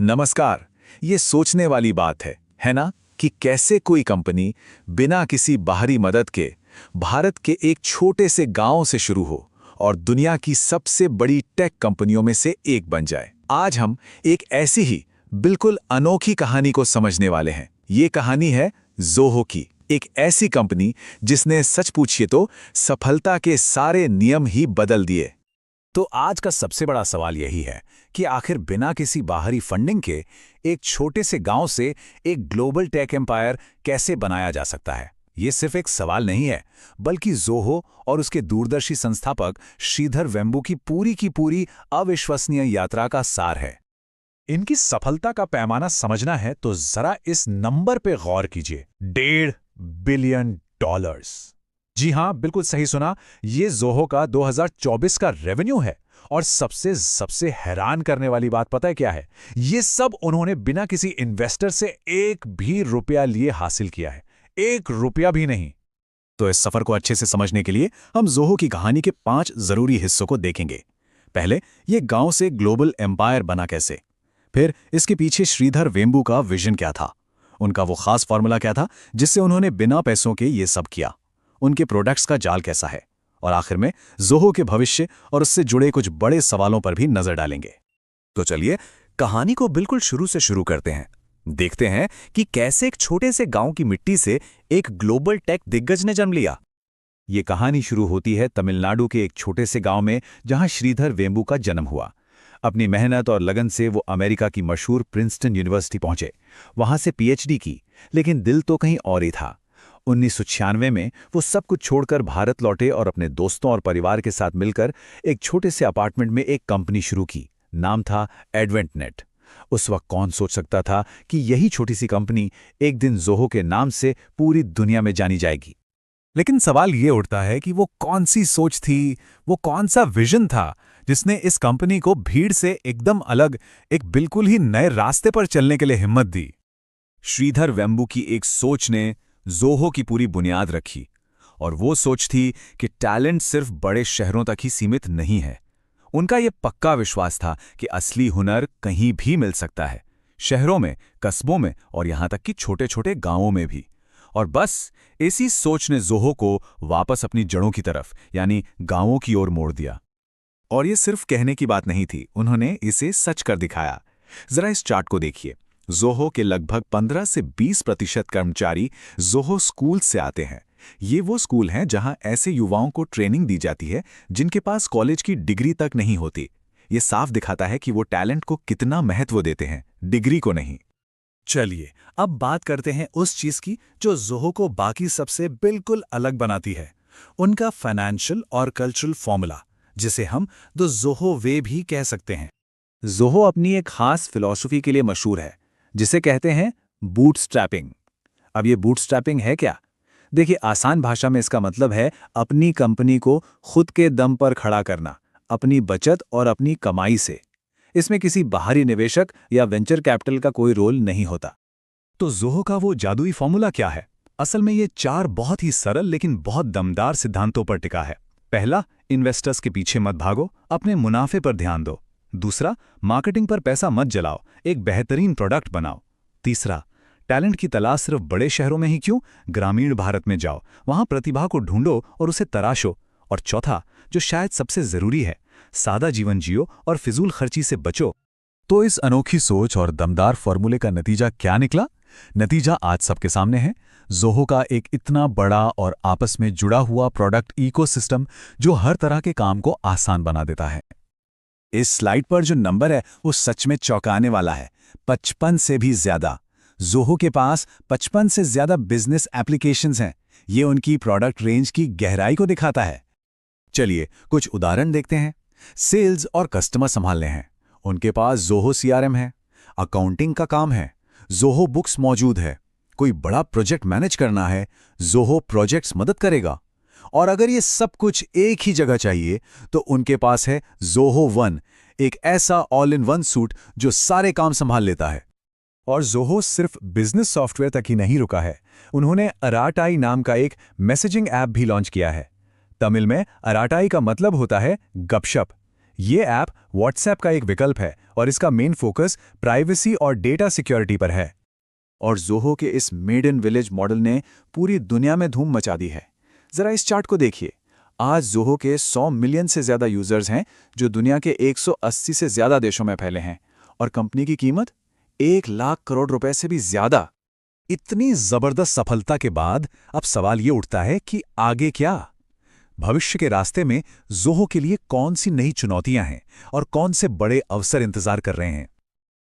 नमस्कार। ये सोचने वाली बात है ना, कि कैसे कोई कंपनी बिना किसी बाहरी मदद के भारत के एक छोटे से गांव से शुरू हो और दुनिया की सबसे बड़ी टेक कंपनियों में से एक बन जाए। आज हम एक ऐसी ही बिल्कुल अनोखी कहानी को समझने वाले हैं। ये कहानी है ज़ोहो की, एक ऐसी कंपनी जिसने सच पूछिए तो सफलता के सारे नियम ही बदल दिए। तो आज का सबसे बड़ा सवाल यही है कि आखिर बिना किसी बाहरी फंडिंग के एक छोटे से गांव से एक ग्लोबल टेक एम्पायर कैसे बनाया जा सकता है। ये सिर्फ एक सवाल नहीं है, बल्कि ज़ोहो और उसके दूरदर्शी संस्थापक श्रीधर वेम्बू की पूरी अविश्वसनीय यात्रा का सार है। इनकी सफलता का पैमाना समझना है तो जरा इस नंबर पे गौर कीजिए, $1.5 बिलियन। जी हां, बिल्कुल सही सुना। ये ज़ोहो का 2024 का रेवेन्यू है। और सबसे हैरान करने वाली बात पता है क्या है? ये सब उन्होंने बिना किसी इन्वेस्टर से एक भी रुपया लिए हासिल किया है, एक रुपया भी नहीं। तो इस सफर को अच्छे से समझने के लिए हम ज़ोहो की कहानी के 5 जरूरी हिस्सों को देखेंगे। पहले, ये गांव से ग्लोबल एम्पायर बना कैसे। फिर इसके पीछे श्रीधर वेम्बू का विजन क्या था, उनका वो खास फॉर्मूला क्या था जिससे उन्होंने बिना पैसों के ये सब किया, उनके प्रोडक्ट्स का जाल कैसा है, और आखिर में ज़ोहो के भविष्य और उससे जुड़े कुछ बड़े सवालों पर भी नजर डालेंगे। तो चलिए कहानी को बिल्कुल शुरू से शुरू करते हैं। देखते हैं कि कैसे एक छोटे से गांव की मिट्टी से एक ग्लोबल टेक दिग्गज ने जन्म लिया। ये कहानी शुरू होती है तमिलनाडु के एक छोटे से गांव में, जहां श्रीधर वेम्बू का जन्म हुआ। अपनी मेहनत और लगन से वो अमेरिका की मशहूर प्रिंसटन यूनिवर्सिटी पहुंचे, वहां से पीएचडी की, लेकिन दिल तो कहीं और ही था। 1996 में वो सब कुछ छोड़कर भारत लौटे और अपने दोस्तों और परिवार के साथ मिलकर एक छोटे से अपार्टमेंट में एक कंपनी शुरू की। नाम था एडवेंटनेट। उस वक्त कौन सोच सकता था कि यही छोटी सी कंपनी एक दिन ज़ोहो के नाम से पूरी दुनिया में जानी जाएगी। लेकिन सवाल ये उठता है कि वो कौन सी सोच थी, वो कौन सा विजन था जिसने इस कंपनी को भीड़ से एकदम अलग, एक बिल्कुल ही नए रास्ते पर चलने के लिए हिम्मत दी। श्रीधर वेम्बू की एक सोच ने ज़ोहो की पूरी बुनियाद रखी, और वो सोच थी कि टैलेंट सिर्फ बड़े शहरों तक ही सीमित नहीं है। उनका ये पक्का विश्वास था कि असली हुनर कहीं भी मिल सकता है, शहरों में, कस्बों में और यहां तक कि छोटे छोटे गांवों में भी। और बस इसी सोच ने ज़ोहो को वापस अपनी जड़ों की तरफ, यानी गांवों की ओर मोड़ दिया। और ये सिर्फ कहने की बात नहीं थी, उन्होंने इसे सच कर दिखाया। जरा इस चार्ट को देखिए। ज़ोहो के लगभग 15 से 20% कर्मचारी ज़ोहो स्कूल से आते हैं। ये वो स्कूल हैं जहां ऐसे युवाओं को ट्रेनिंग दी जाती है जिनके पास कॉलेज की डिग्री तक नहीं होती। ये साफ दिखाता है कि वो टैलेंट को कितना महत्व देते हैं, डिग्री को नहीं। चलिए अब बात करते हैं उस चीज की जो ज़ोहो को बाकी सबसे बिल्कुल अलग बनाती है, उनका फाइनेंशियल और कल्चरल फॉर्मूला, जिसे हम द ज़ोहो वे भी कह सकते हैं। ज़ोहो अपनी एक खास फिलॉसफी के लिए मशहूर है, जिसे कहते हैं बूटस्ट्रैपिंग। अब ये बूटस्ट्रैपिंग है क्या? देखिए, आसान भाषा में इसका मतलब है अपनी कंपनी को खुद के दम पर खड़ा करना, अपनी बचत और अपनी कमाई से। इसमें किसी बाहरी निवेशक या वेंचर कैपिटल का कोई रोल नहीं होता। तो ज़ोहो का वो जादुई फॉर्मूला क्या है? असल में ये 4 बहुत ही सरल लेकिन बहुत दमदार सिद्धांतों पर टिका है। पहला, इन्वेस्टर्स के पीछे मत भागो, अपने मुनाफे पर ध्यान दो। दूसरा, मार्केटिंग पर पैसा मत जलाओ, एक बेहतरीन प्रोडक्ट बनाओ। तीसरा, टैलेंट की तलाश सिर्फ बड़े शहरों में ही क्यों, ग्रामीण भारत में जाओ, वहां प्रतिभा को ढूंढो और उसे तराशो। और चौथा, जो शायद सबसे जरूरी है, सादा जीवन जियो और फिजूल खर्ची से बचो। तो इस अनोखी सोच और दमदार फॉर्मूले का नतीजा क्या निकला? नतीजा आज सबके सामने है। ज़ोहो का एक इतना बड़ा और आपस में जुड़ा हुआ प्रोडक्ट इकोसिस्टम जो हर तरह के काम को आसान बना देता है। इस स्लाइड पर जो नंबर है वो सच में चौंकाने वाला है, 55 से भी ज्यादा। ज़ोहो के पास 55 से ज्यादा बिजनेस एप्लीकेशंस हैं। ये उनकी प्रोडक्ट रेंज की गहराई को दिखाता है। चलिए कुछ उदाहरण देखते हैं। सेल्स और कस्टमर संभालने हैं, उनके पास ज़ोहो सीआरएम है। अकाउंटिंग का काम है, ज़ोहो बुक्स मौजूद है। कोई बड़ा प्रोजेक्ट मैनेज करना है, ज़ोहो प्रोजेक्ट्स मदद करेगा। और अगर ये सब कुछ एक ही जगह चाहिए तो उनके पास है ज़ोहो वन, एक ऐसा ऑल इन वन सूट जो सारे काम संभाल लेता है। और ज़ोहो सिर्फ बिजनेस सॉफ्टवेयर तक ही नहीं रुका है, उन्होंने अराटाई नाम का एक मैसेजिंग ऐप भी लॉन्च किया है। तमिल में अराटाई का मतलब होता है गपशप। ये ऐप व्हाट्सएप का एक विकल्प है और इसका मेन फोकस प्राइवेसी और डेटा सिक्योरिटी पर है। और ज़ोहो के इस मेड इन विलेज मॉडल ने पूरी दुनिया में धूम मचा दी है। जरा इस चार्ट को देखिए। आज ज़ोहो के 100 मिलियन से ज़्यादा यूजर्स हैं जो दुनिया के 180 से ज़्यादा देशों में फैले हैं, और कंपनी की कीमत 1 लाख करोड़ रुपए से भी ज़्यादा। इतनी जबरदस्त सफलता के बाद अब सवाल ये उठता है कि आगे क्या? भविष्य के रास्ते में ज़ोहो के लिए कौन सी नई चुनौतियां हैं और कौन से बड़े अवसर इंतजार कर रहे हैं?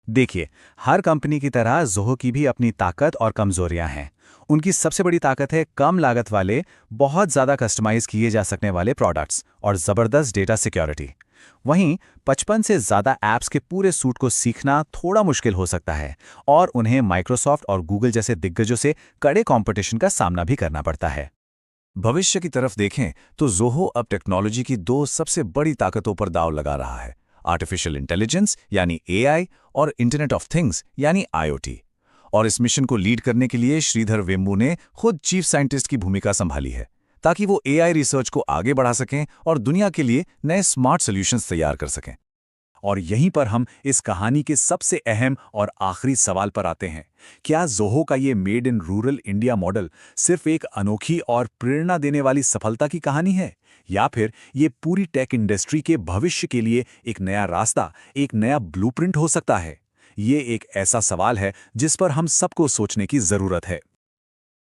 देखिए, हर कंपनी की तरह ज़ोहो की भी अपनी ताकत और कमजोरियां हैं। उनकी सबसे बड़ी ताकत है कम लागत वाले, बहुत ज़्यादा कस्टमाइज किए जा सकने वाले प्रोडक्ट्स और ज़बरदस्त डेटा सिक्योरिटी। वहीं 55 से ज़्यादा ऐप्स के पूरे सूट को सीखना थोड़ा मुश्किल हो सकता है और उन्हें माइक्रोसॉफ्ट और गूगल जैसे दिग्गजों से कड़े कंपटीशन का सामना भी करना पड़ता है। भविष्य की तरफ देखें तो ज़ोहो अब टेक्नोलॉजी की दो सबसे बड़ी ताकतों पर दांव लगा रहा है, आर्टिफिशियल इंटेलिजेंस यानी एआई और इंटरनेट ऑफ थिंग्स यानी आईओटी। और इस मिशन को लीड करने के लिए श्रीधर वेम्बू ने खुद चीफ साइंटिस्ट की भूमिका संभाली है, ताकि वो एआई रिसर्च को आगे बढ़ा सकें और दुनिया के लिए नए स्मार्ट सॉल्यूशंस तैयार कर सकें। और यहीं पर हम इस कहानी के सबसे अहम और आखिरी सवाल पर आते हैं। क्या ज़ोहो का ये made in rural India model सिर्फ एक अनोखी और प्रेरणा देने वाली सफलता की कहानी है, या फिर ये पूरी टेक इंडस्ट्री के भविष्य के लिए एक नया रास्ता, एक नया ब्लूप्रिंट हो सकता है? ये एक ऐसा सवाल है जिस पर हम सबको सोचने की जरूरत है।